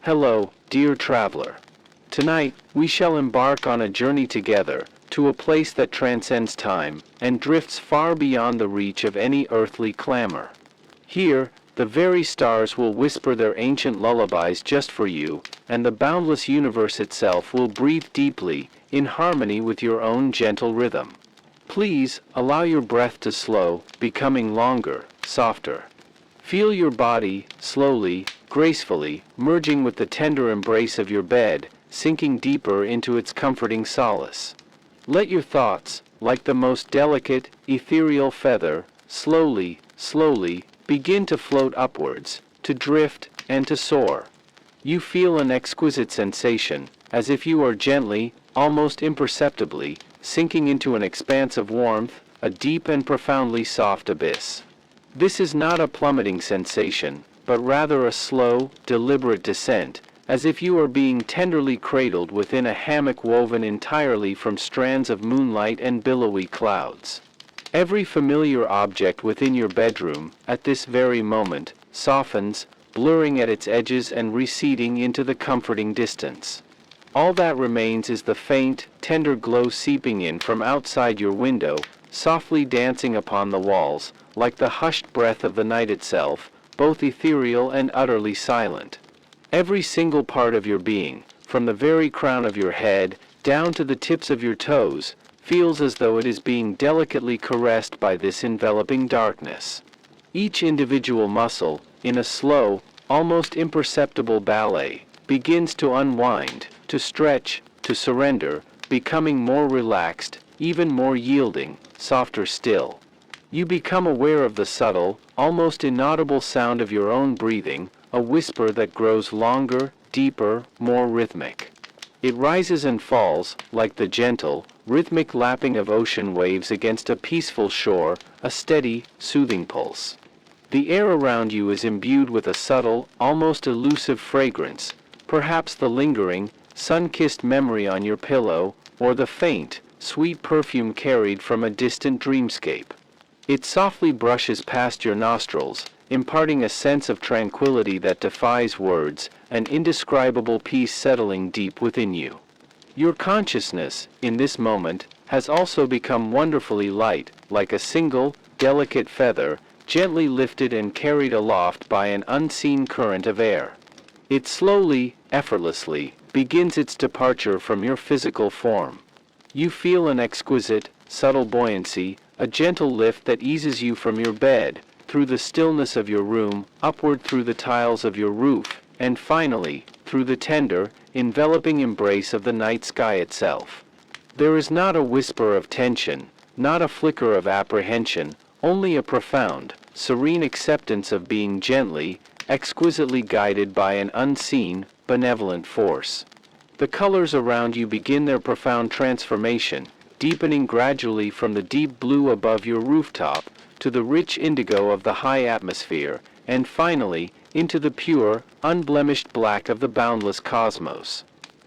Hello, dear traveler. Tonight, we shall embark on a journey together to a place that transcends time and drifts far beyond the reach of any earthly clamor. Here, the very stars will whisper their ancient lullabies just for you, and the boundless universe itself will breathe deeply, in harmony with your own gentle rhythm. Please, allow your breath to slow, becoming longer, softer. Feel your body, slowly, gracefully, merging with the tender embrace of your bed, sinking deeper into its comforting solace. Let your thoughts, like the most delicate, ethereal feather, slowly, begin to float upwards, to drift, and to soar. You feel an exquisite sensation, as if you are gently, almost imperceptibly, sinking into an expanse of warmth, a deep and profoundly soft abyss. This is not a plummeting sensation, but rather a slow, deliberate descent, as if you are being tenderly cradled within a hammock woven entirely from strands of moonlight and billowy clouds. Every familiar object within your bedroom, at this very moment, softens, blurring at its edges and receding into the comforting distance. All that remains is the faint, tender glow seeping in from outside your window, softly dancing upon the walls, like the hushed breath of the night itself, both ethereal and utterly silent. Every single part of your being, from the very crown of your head, down to the tips of your toes, feels as though it is being delicately caressed by this enveloping darkness. Each individual muscle, in a slow, almost imperceptible ballet, begins to unwind, to stretch, to surrender, becoming more relaxed, even more yielding, softer still. You become aware of the subtle, almost inaudible sound of your own breathing, a whisper that grows longer, deeper, more rhythmic. It rises and falls, like the gentle, rhythmic lapping of ocean waves against a peaceful shore, a steady, soothing pulse. The air around you is imbued with a subtle, almost elusive fragrance, perhaps the lingering, sun-kissed memory on your pillow, or the faint, sweet perfume carried from a distant dreamscape. It softly brushes past your nostrils, imparting a sense of tranquility that defies words, an indescribable peace settling deep within you. Your consciousness, in this moment, has also become wonderfully light, like a single, delicate feather, gently lifted and carried aloft by an unseen current of air. It slowly, effortlessly, begins its departure from your physical form. You feel an exquisite, subtle buoyancy, a gentle lift that eases you from your bed, through the stillness of your room, upward through the tiles of your roof, and finally, through the tender, enveloping embrace of the night sky itself. There is not a whisper of tension, not a flicker of apprehension, only a profound, serene acceptance of being gently, exquisitely guided by an unseen, benevolent force. The colors around you begin their profound transformation, deepening gradually from the deep blue above your rooftop to the rich indigo of the high atmosphere, and finally, into the pure, unblemished black of the boundless cosmos.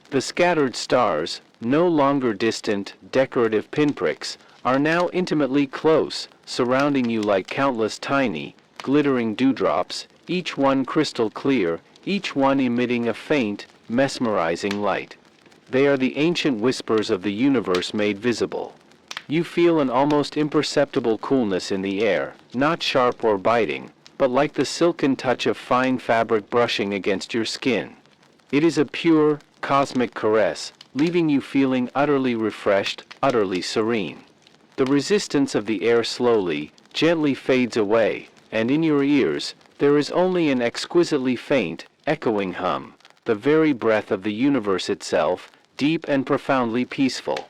The scattered stars, no longer distant, decorative pinpricks, are now intimately close, surrounding you like countless tiny, glittering dewdrops, each one crystal clear, each one emitting a faint, mesmerizing light. They are the ancient whispers of the universe made visible. You feel an almost imperceptible coolness in the air, not sharp or biting, but like the silken touch of fine fabric brushing against your skin. It is a pure, cosmic caress, leaving you feeling utterly refreshed, utterly serene. The resistance of the air slowly, gently fades away, and in your ears, there is only an exquisitely faint, echoing hum, the very breath of the universe itself, deep and profoundly peaceful.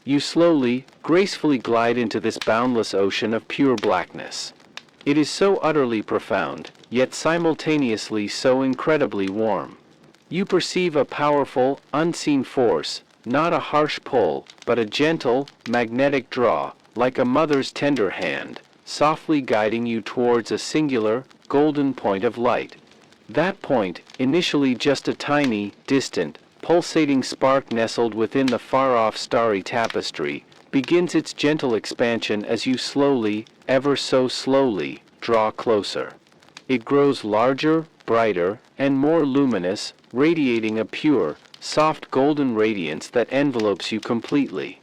You slowly, gracefully glide into this boundless ocean of pure blackness. It is so utterly profound, yet simultaneously so incredibly warm. You perceive a powerful, unseen force, not a harsh pull, but a gentle, magnetic draw, like a mother's tender hand, softly guiding you towards a singular, golden point of light. That point, initially just a tiny, distant, pulsating spark nestled within the far-off starry tapestry, begins its gentle expansion as you slowly, ever so slowly, draw closer. It grows larger, brighter, and more luminous, radiating a pure, soft golden radiance that envelopes you completely.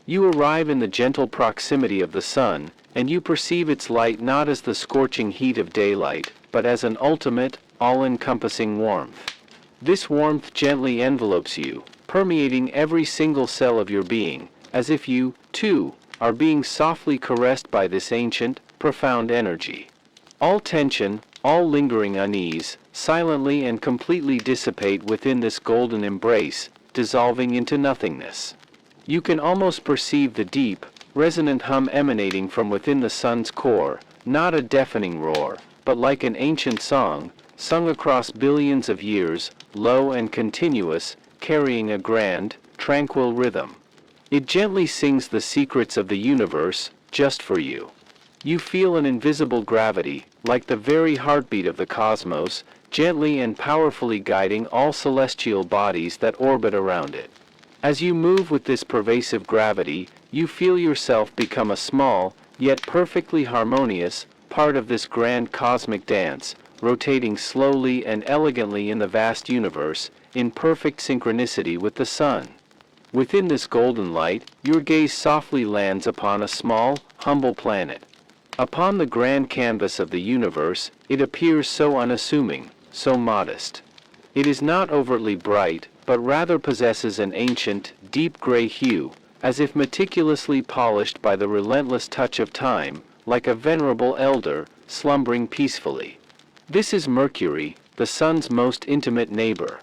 You arrive in the gentle proximity of the sun, and you perceive its light not as the scorching heat of daylight, but as an ultimate, all-encompassing warmth. This warmth gently envelopes you, permeating every single cell of your being, as if you, too, are being softly caressed by this ancient, profound energy. All tension, all lingering unease, silently and completely dissipate within this golden embrace, dissolving into nothingness. You can almost perceive the deep, resonant hum emanating from within the sun's core, not a deafening roar, but like an ancient song, sung across billions of years, low and continuous, carrying a grand, tranquil rhythm. It gently sings the secrets of the universe, just for you. You feel an invisible gravity, like the very heartbeat of the cosmos, gently and powerfully guiding all celestial bodies that orbit around it. As you move with this pervasive gravity, you feel yourself become a small, yet perfectly harmonious, part of this grand cosmic dance, rotating slowly and elegantly in the vast universe, in perfect synchronicity with the sun. Within this golden light, your gaze softly lands upon a small, humble planet. Upon the grand canvas of the universe, it appears so unassuming, so modest. It is not overtly bright, but rather possesses an ancient, deep gray hue, as if meticulously polished by the relentless touch of time, like a venerable elder, slumbering peacefully. This is Mercury, the sun's most intimate neighbor.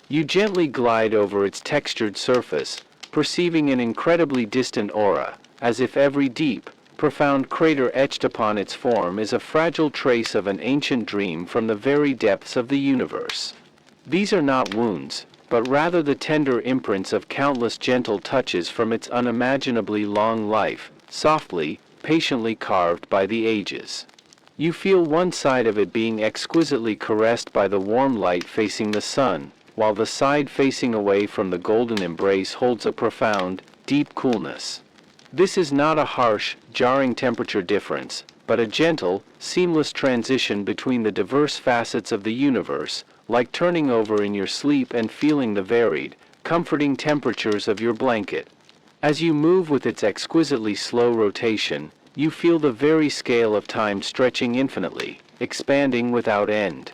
You gently glide over its textured surface, perceiving an incredibly distant aura, as if every deep, profound crater etched upon its form is a fragile trace of an ancient dream from the very depths of the universe. These are not wounds, but rather the tender imprints of countless gentle touches from its unimaginably long life, softly, patiently carved by the ages. You feel one side of it being exquisitely caressed by the warm light facing the sun, while the side facing away from the golden embrace holds a profound, deep coolness. This is not a harsh, jarring temperature difference, but a gentle, seamless transition between the diverse facets of the universe, like turning over in your sleep and feeling the varied, comforting temperatures of your blanket. As you move with its exquisitely slow rotation, you feel the very scale of time stretching infinitely, expanding without end.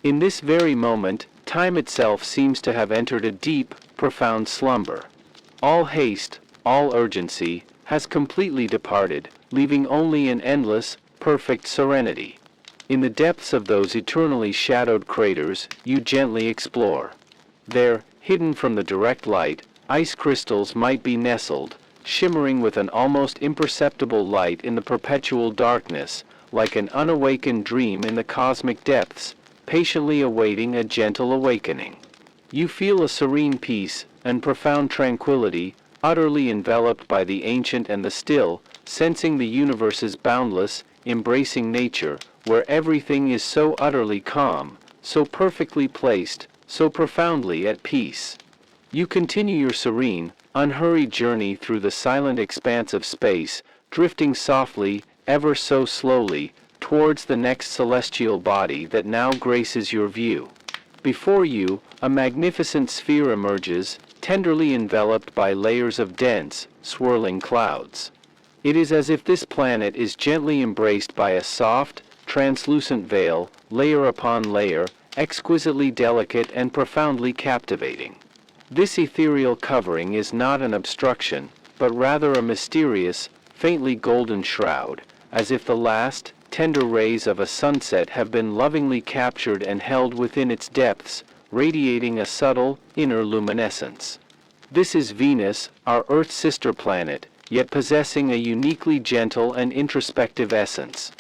In this very moment, time itself seems to have entered a deep, profound slumber. All haste, all urgency, has completely departed, leaving only an endless, perfect serenity. In the depths of those eternally shadowed craters, you gently explore. There, hidden from the direct light, ice crystals might be nestled, shimmering with an almost imperceptible light in the perpetual darkness, like an unawakened dream in the cosmic depths, patiently awaiting a gentle awakening. You feel a serene peace and profound tranquility, utterly enveloped by the ancient and the still, sensing the universe's boundless, embracing nature, where everything is so utterly calm, so perfectly placed, so profoundly at peace. You continue your serene, unhurried journey through the silent expanse of space, drifting softly, ever so slowly, towards the next celestial body that now graces your view. Before you, a magnificent sphere emerges, tenderly enveloped by layers of dense, swirling clouds. It is as if this planet is gently embraced by a soft, translucent veil, layer upon layer, exquisitely delicate and profoundly captivating. This ethereal covering is not an obstruction, but rather a mysterious, faintly golden shroud, as if the last, tender rays of a sunset have been lovingly captured and held within its depths, radiating a subtle, inner luminescence. This is Venus, our Earth's sister planet, yet possessing a uniquely gentle and introspective essence.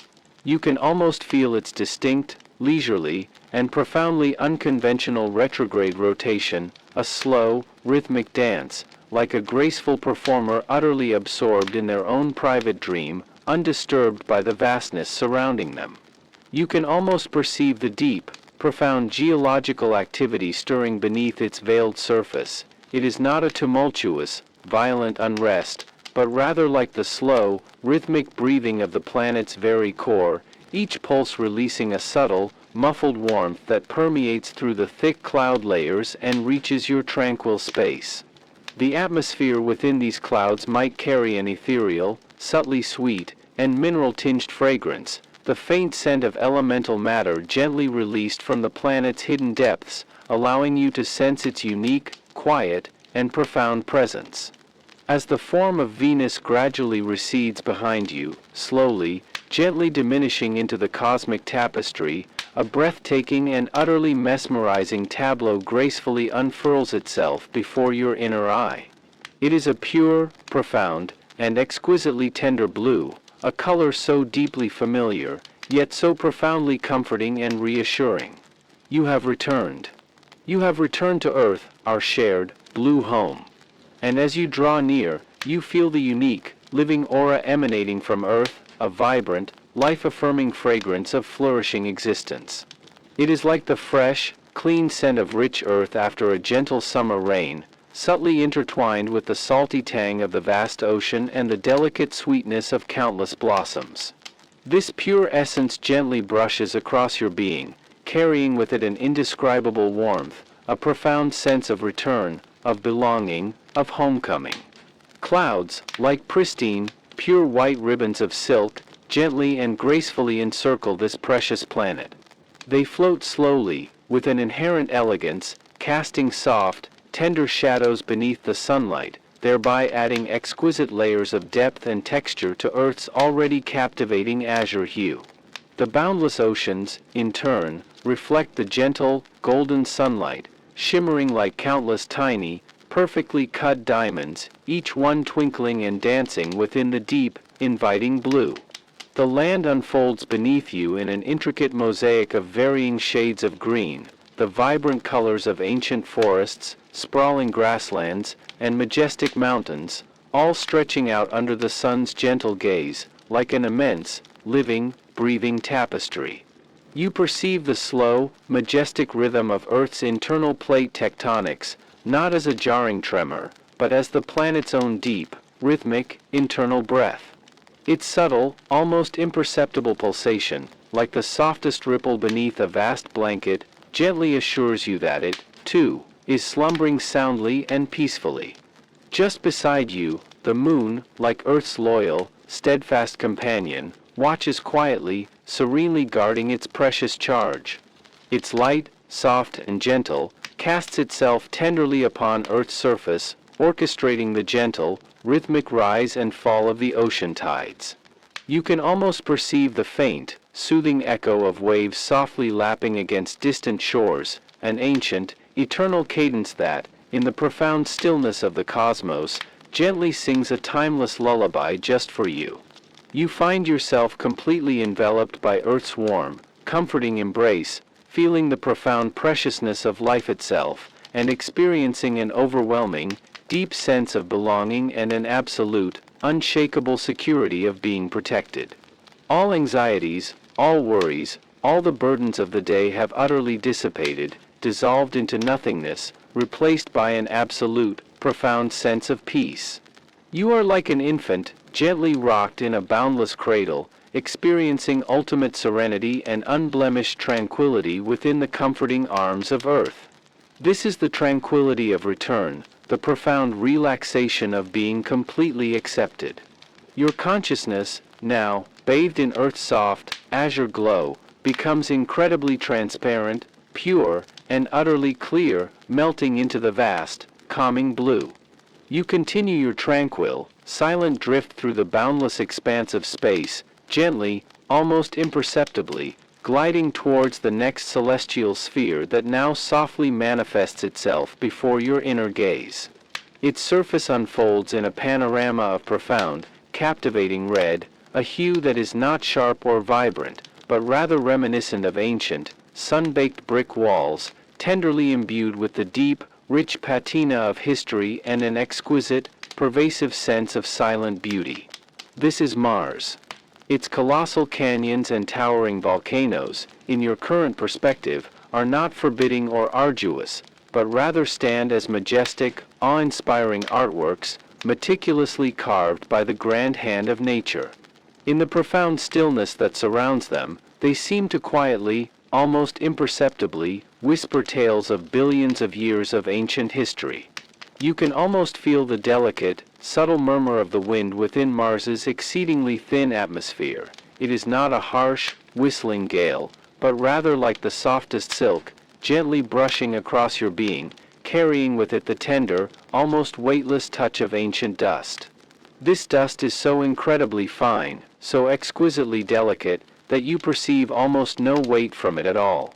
You can almost feel its distinct, leisurely, and profoundly unconventional retrograde rotation, a slow, rhythmic dance, like a graceful performer utterly absorbed in their own private dream, undisturbed by the vastness surrounding them. You can almost perceive the deep, profound geological activity stirring beneath its veiled surface. It is not a tumultuous, violent unrest, but rather like the slow, rhythmic breathing of the planet's very core, each pulse releasing a subtle, muffled warmth that permeates through the thick cloud layers and reaches your tranquil space. The atmosphere within these clouds might carry an ethereal, subtly sweet, and mineral-tinged fragrance, the faint scent of elemental matter gently released from the planet's hidden depths, allowing you to sense its unique, quiet, and profound presence. As the form of Venus gradually recedes behind you, slowly, gently diminishing into the cosmic tapestry, a breathtaking and utterly mesmerizing tableau gracefully unfurls itself before your inner eye. It is a pure, profound, and exquisitely tender blue, a color so deeply familiar, yet so profoundly comforting and reassuring. You have returned. You have returned to Earth, our shared, blue home. And as you draw near, you feel the unique, living aura emanating from Earth, a vibrant, life-affirming fragrance of flourishing existence. It is like the fresh, clean scent of rich earth after a gentle summer rain, subtly intertwined with the salty tang of the vast ocean and the delicate sweetness of countless blossoms. This pure essence gently brushes across your being, carrying with it an indescribable warmth, a profound sense of return, of belonging, of homecoming. Clouds, like pristine, pure white ribbons of silk, gently and gracefully encircle this precious planet. They float slowly, with an inherent elegance, casting soft, tender shadows beneath the sunlight, thereby adding exquisite layers of depth and texture to Earth's already captivating azure hue. The boundless oceans, in turn, reflect the gentle, golden sunlight, shimmering like countless tiny, perfectly cut diamonds, each one twinkling and dancing within the deep, inviting blue. The land unfolds beneath you in an intricate mosaic of varying shades of green, the vibrant colors of ancient forests, sprawling grasslands, and majestic mountains, all stretching out under the sun's gentle gaze, like an immense, living, breathing tapestry. You perceive the slow, majestic rhythm of Earth's internal plate tectonics, not as a jarring tremor, but as the planet's own deep, rhythmic, internal breath. Its subtle, almost imperceptible pulsation, like the softest ripple beneath a vast blanket, gently assures you that it, too, is slumbering soundly and peacefully. Just beside you, the moon, like Earth's loyal, steadfast companion, watches quietly, serenely guarding its precious charge. Its light, soft and gentle, casts itself tenderly upon Earth's surface, orchestrating the gentle, rhythmic rise and fall of the ocean tides. You can almost perceive the faint, soothing echo of waves softly lapping against distant shores, an ancient, eternal cadence that, in the profound stillness of the cosmos, gently sings a timeless lullaby just for you. You find yourself completely enveloped by Earth's warm, comforting embrace, feeling the profound preciousness of life itself, and experiencing an overwhelming, deep sense of belonging and an absolute, unshakable security of being protected. All anxieties, all worries, all the burdens of the day have utterly dissipated, dissolved into nothingness, replaced by an absolute, profound sense of peace. You are like an infant, gently rocked in a boundless cradle, experiencing ultimate serenity and unblemished tranquility within the comforting arms of Earth. This is the tranquility of return, the profound relaxation of being completely accepted. Your consciousness, now, bathed in Earth's soft, azure glow, becomes incredibly transparent, pure, and utterly clear, melting into the vast, calming blue. You continue your tranquil, silent drift through the boundless expanse of space, gently, almost imperceptibly, gliding towards the next celestial sphere that now softly manifests itself before your inner gaze. Its surface unfolds in a panorama of profound, captivating red, a hue that is not sharp or vibrant, but rather reminiscent of ancient, sun-baked brick walls, tenderly imbued with the deep, rich patina of history and an exquisite, pervasive sense of silent beauty. This is Mars. Its colossal canyons and towering volcanoes, in your current perspective, are not forbidding or arduous, but rather stand as majestic, awe-inspiring artworks, meticulously carved by the grand hand of nature. In the profound stillness that surrounds them, They seem to quietly, almost imperceptibly, whisper tales of billions of years of ancient history. You can almost feel the delicate, subtle murmur of the wind within Mars's exceedingly thin atmosphere. It is not a harsh, whistling gale, but rather like the softest silk, gently brushing across your being, carrying with it the tender, almost weightless touch of ancient dust. This dust is so incredibly fine, so exquisitely delicate, that you perceive almost no weight from it at all.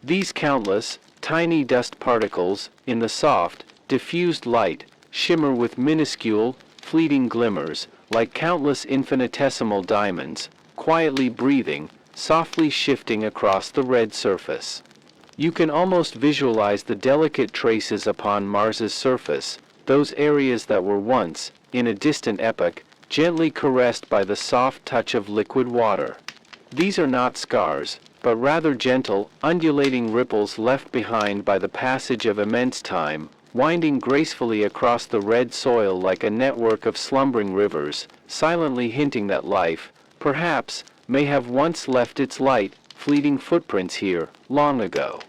These countless, tiny dust particles, in the soft, diffused light, shimmer with minuscule, fleeting glimmers, like countless infinitesimal diamonds, quietly breathing, softly shifting across the red surface. You can almost visualize the delicate traces upon Mars's surface, those areas that were once, in a distant epoch, gently caressed by the soft touch of liquid water. These are not scars, but rather gentle, undulating ripples left behind by the passage of immense time, winding gracefully across the red soil like a network of slumbering rivers, silently hinting that life, perhaps, may have once left its light, fleeting footprints here, long ago.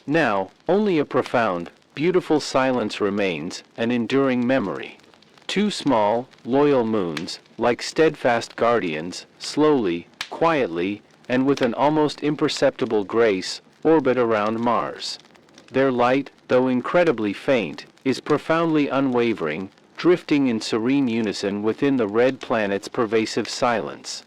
Now, only a profound, beautiful silence remains, an enduring memory. Two small, loyal moons, like steadfast guardians, slowly, quietly, and with an almost imperceptible grace, orbit around Mars. Their light, though incredibly faint, is profoundly unwavering, drifting in serene unison within the red planet's pervasive silence.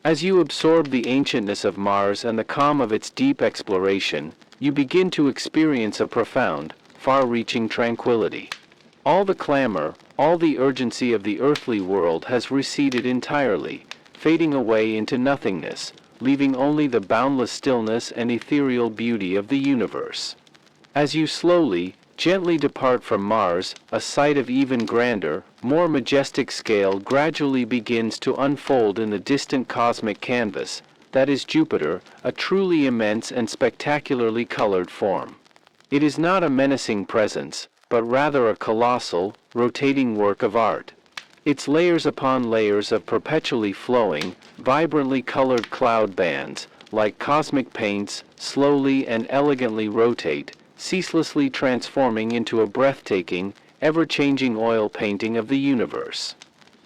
As you absorb the ancientness of Mars and the calm of its deep exploration, you begin to experience a profound, far-reaching tranquility. All the clamor, all the urgency of the earthly world has receded entirely, fading away into nothingness, leaving only the boundless stillness and ethereal beauty of the universe. As you slowly, gently depart from Mars, a sight of even grander, more majestic scale gradually begins to unfold in the distant cosmic canvas, that is Jupiter, a truly immense and spectacularly colored form. It is not a menacing presence, but rather a colossal, rotating work of art. Its layers upon layers of perpetually flowing, vibrantly colored cloud bands, like cosmic paints, slowly and elegantly rotate, ceaselessly transforming into a breathtaking, ever-changing oil painting of the universe.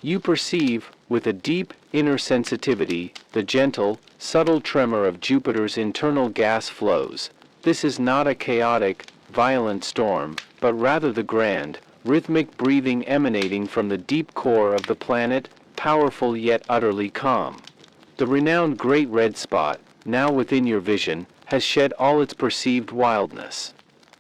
You perceive, with a deep, inner sensitivity, the gentle, subtle tremor of Jupiter's internal gas flows. This is not a chaotic, violent storm, but rather the grand, rhythmic breathing emanating from the deep core of the planet, powerful yet utterly calm. The renowned Great Red Spot, now within your vision, has shed all its perceived wildness.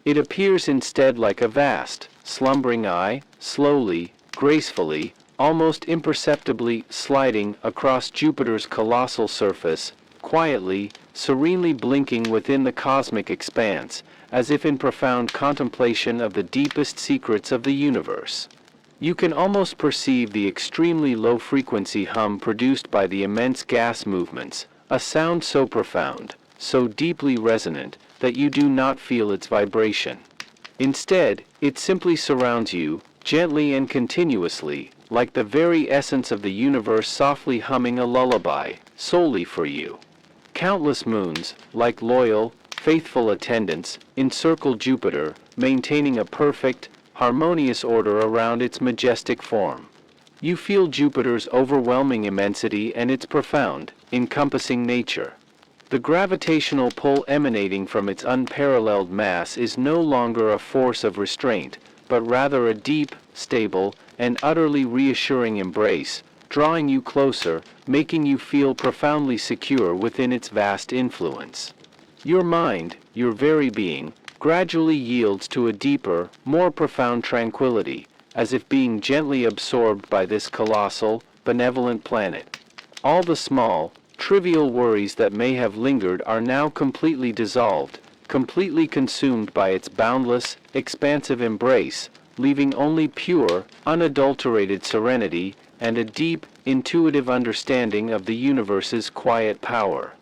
It appears instead like a vast, slumbering eye, slowly, gracefully, almost imperceptibly sliding across Jupiter's colossal surface, quietly, serenely blinking within the cosmic expanse, as if in profound contemplation of the deepest secrets of the universe. You can almost perceive the extremely low-frequency hum produced by the immense gas movements, a sound so profound, so deeply resonant, that you do not feel its vibration. Instead, it simply surrounds you, gently and continuously, like the very essence of the universe softly humming a lullaby, solely for you. Countless moons, like loyal, faithful attendants, encircle Jupiter, maintaining a perfect, harmonious order around its majestic form. You feel Jupiter's overwhelming immensity and its profound, encompassing nature. The gravitational pull emanating from its unparalleled mass is no longer a force of restraint, but rather a deep, stable, and utterly reassuring embrace, drawing you closer, making you feel profoundly secure within its vast influence. Your mind, your very being, gradually yields to a deeper, more profound tranquility, as if being gently absorbed by this colossal, benevolent planet. All the small, trivial worries that may have lingered are now completely dissolved, completely consumed by its boundless, expansive embrace, leaving only pure, unadulterated serenity and a deep, intuitive understanding of the universe's quiet power.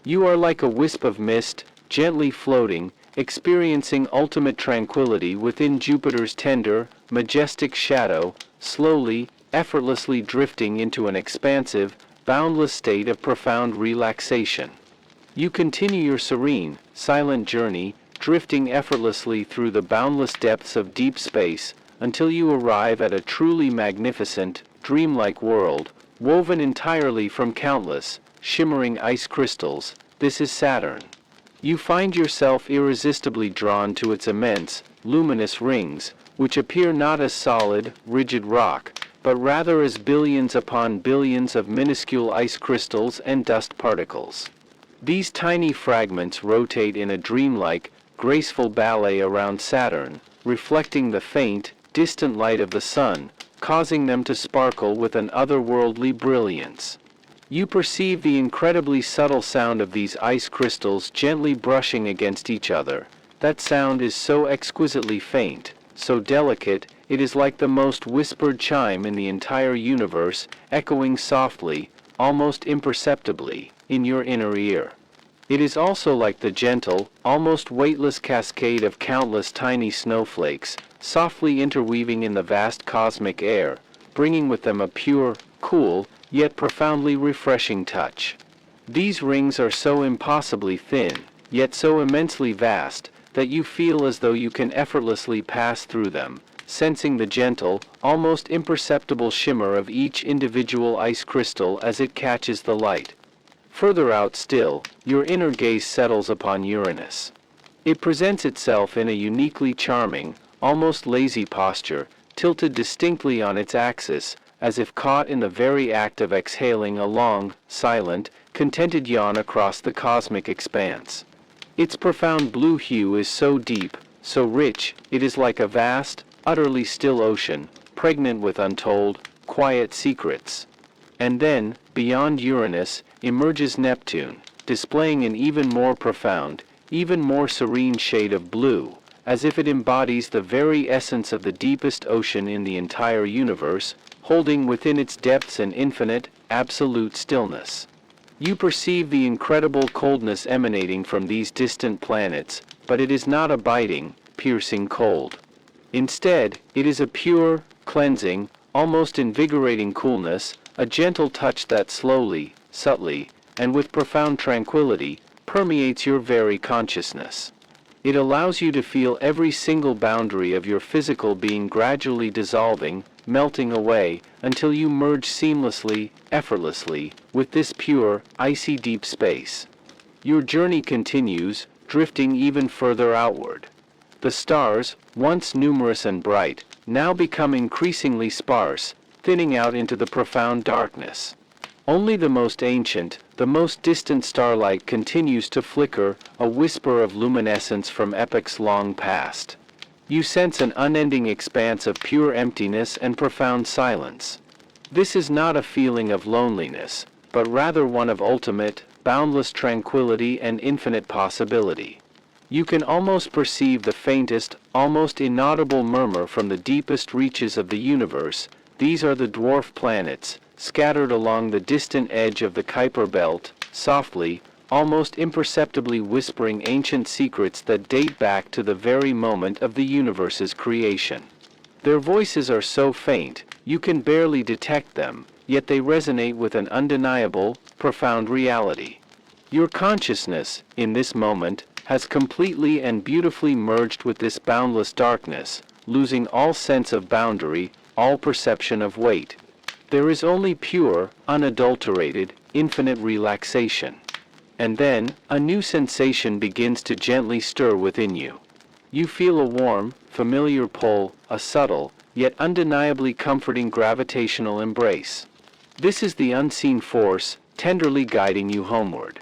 You are like a wisp of mist, gently floating, experiencing ultimate tranquility within Jupiter's tender, majestic shadow, slowly, effortlessly drifting into an expansive, boundless state of profound relaxation. You continue your serene, silent journey, drifting effortlessly through the boundless depths of deep space, until you arrive at a truly magnificent, dreamlike world, woven entirely from countless, shimmering ice crystals. This is Saturn. You find yourself irresistibly drawn to its immense, luminous rings, which appear not as solid, rigid rock, but rather as billions upon billions of minuscule ice crystals and dust particles. These tiny fragments rotate in a dreamlike, graceful ballet around Saturn, reflecting the faint, distant light of the sun, causing them to sparkle with an otherworldly brilliance. You perceive the incredibly subtle sound of these ice crystals gently brushing against each other. That sound is so exquisitely faint, so delicate, it is like the most whispered chime in the entire universe, echoing softly, almost imperceptibly, in your inner ear. It is also like the gentle, almost weightless cascade of countless tiny snowflakes, softly interweaving in the vast cosmic air, bringing with them a pure, cool, yet profoundly refreshing touch. These rings are so impossibly thin, yet so immensely vast, that you feel as though you can effortlessly pass through them, sensing the gentle, almost imperceptible shimmer of each individual ice crystal as it catches the light. Further out still, your inner gaze settles upon Uranus. It presents itself in a uniquely charming, almost lazy posture, tilted distinctly on its axis, as if caught in the very act of exhaling a long, silent, contented yawn across the cosmic expanse. Its profound blue hue is so deep, so rich, it is like a vast, utterly still ocean, pregnant with untold, quiet secrets. And then, beyond Uranus, emerges Neptune, displaying an even more profound, even more serene shade of blue, as if it embodies the very essence of the deepest ocean in the entire universe, holding within its depths an infinite, absolute stillness. You perceive the incredible coldness emanating from these distant planets, but it is not a biting, piercing cold. Instead, it is a pure, cleansing, almost invigorating coolness, a gentle touch that slowly, subtly, and with profound tranquility, permeates your very consciousness. It allows you to feel every single boundary of your physical being gradually dissolving, melting away, until you merge seamlessly, effortlessly, with this pure, icy deep space. Your journey continues, drifting even further outward. The stars, once numerous and bright, now become increasingly sparse, thinning out into the profound darkness. Only the most ancient, the most distant starlight continues to flicker, a whisper of luminescence from epochs long past. You sense an unending expanse of pure emptiness and profound silence. This is not a feeling of loneliness, but rather one of ultimate, boundless tranquility and infinite possibility. You can almost perceive the faintest, almost inaudible murmur from the deepest reaches of the universe. These are the dwarf planets, scattered along the distant edge of the Kuiper belt, softly, almost imperceptibly whispering ancient secrets that date back to the very moment of the universe's creation. Their voices are so faint, you can barely detect them, yet they resonate with an undeniable, profound reality. Your consciousness, in this moment, has completely and beautifully merged with this boundless darkness, losing all sense of boundary, all perception of weight. There is only pure, unadulterated, infinite relaxation. And then, a new sensation begins to gently stir within you. You feel a warm, familiar pull, a subtle, yet undeniably comforting gravitational embrace. This is the unseen force, tenderly guiding you homeward.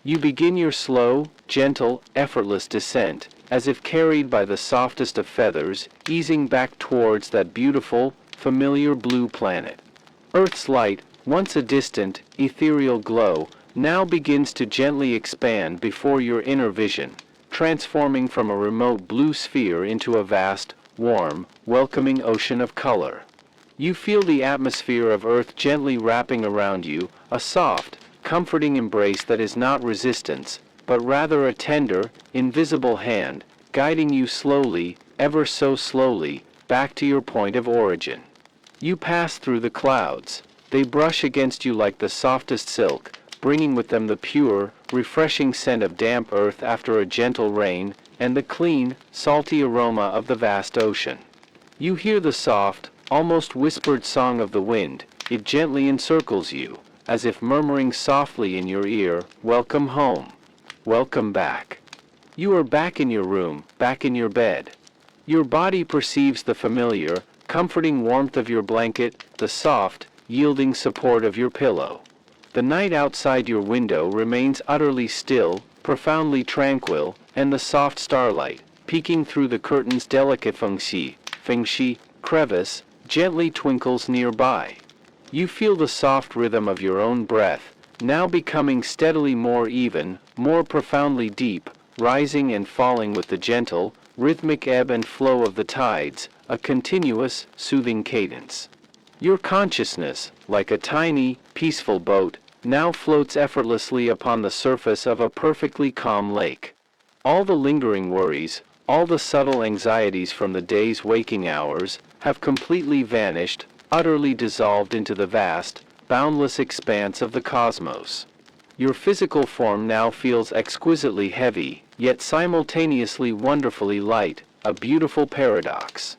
You begin your slow, gentle, effortless descent, as if carried by the softest of feathers, easing back towards that beautiful, familiar blue planet. Earth's light, once a distant, ethereal glow, now begins to gently expand before your inner vision, transforming from a remote blue sphere into a vast, warm, welcoming ocean of color. You feel the atmosphere of Earth gently wrapping around you, a soft, comforting embrace that is not resistance, but rather a tender, invisible hand, guiding you slowly, ever so slowly, back to your point of origin. You pass through the clouds. They brush against you like the softest silk, bringing with them the pure, refreshing scent of damp earth after a gentle rain, and the clean, salty aroma of the vast ocean. You hear the soft, almost whispered song of the wind. It gently encircles you, as if murmuring softly in your ear, "Welcome home. Welcome back." You are back in your room, back in your bed. Your body perceives the familiar, comforting warmth of your blanket, the soft, yielding support of your pillow. The night outside your window remains utterly still, profoundly tranquil, and the soft starlight, peeking through the curtain's delicate fengxi crevice, gently twinkles nearby. You feel the soft rhythm of your own breath, now becoming steadily more even, more profoundly deep, rising and falling with the gentle, rhythmic ebb and flow of the tides, a continuous, soothing cadence. Your consciousness, like a tiny, peaceful boat, now floats effortlessly upon the surface of a perfectly calm lake. All the lingering worries, all the subtle anxieties from the day's waking hours, have completely vanished, utterly dissolved into the vast, boundless expanse of the cosmos. Your physical form now feels exquisitely heavy, yet simultaneously wonderfully light, a beautiful paradox.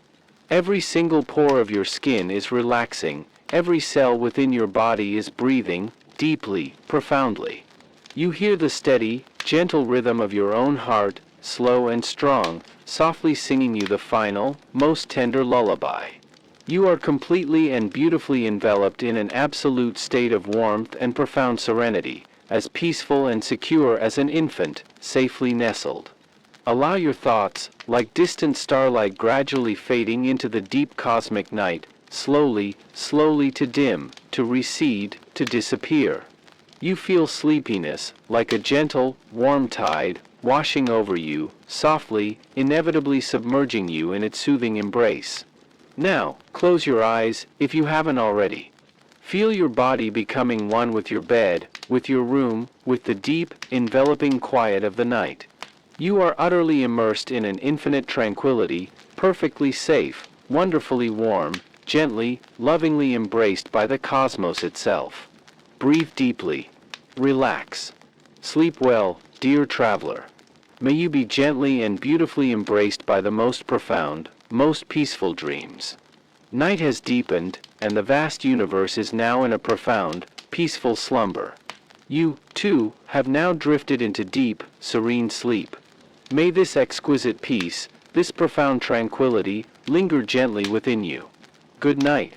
Every single pore of your skin is relaxing, every cell within your body is breathing, deeply, profoundly. You hear the steady, gentle rhythm of your own heart, slow and strong, softly singing you the final, most tender lullaby. You are completely and beautifully enveloped in an absolute state of warmth and profound serenity, as peaceful and secure as an infant, safely nestled. Allow your thoughts, like distant starlight gradually fading into the deep cosmic night, slowly, slowly to dim, to recede, to disappear. You feel sleepiness, like a gentle, warm tide, washing over you, softly, inevitably submerging you in its soothing embrace. Now, close your eyes, if you haven't already. Feel your body becoming one with your bed, with your room, with the deep, enveloping quiet of the night. You are utterly immersed in an infinite tranquility, perfectly safe, wonderfully warm, gently, lovingly embraced by the cosmos itself. Breathe deeply. Relax. Sleep well, dear traveler. May you be gently and beautifully embraced by the most profound, most peaceful dreams. Night has deepened, and the vast universe is now in a profound, peaceful slumber. You, too, have now drifted into deep, serene sleep. May this exquisite peace, this profound tranquility, linger gently within you. Good night.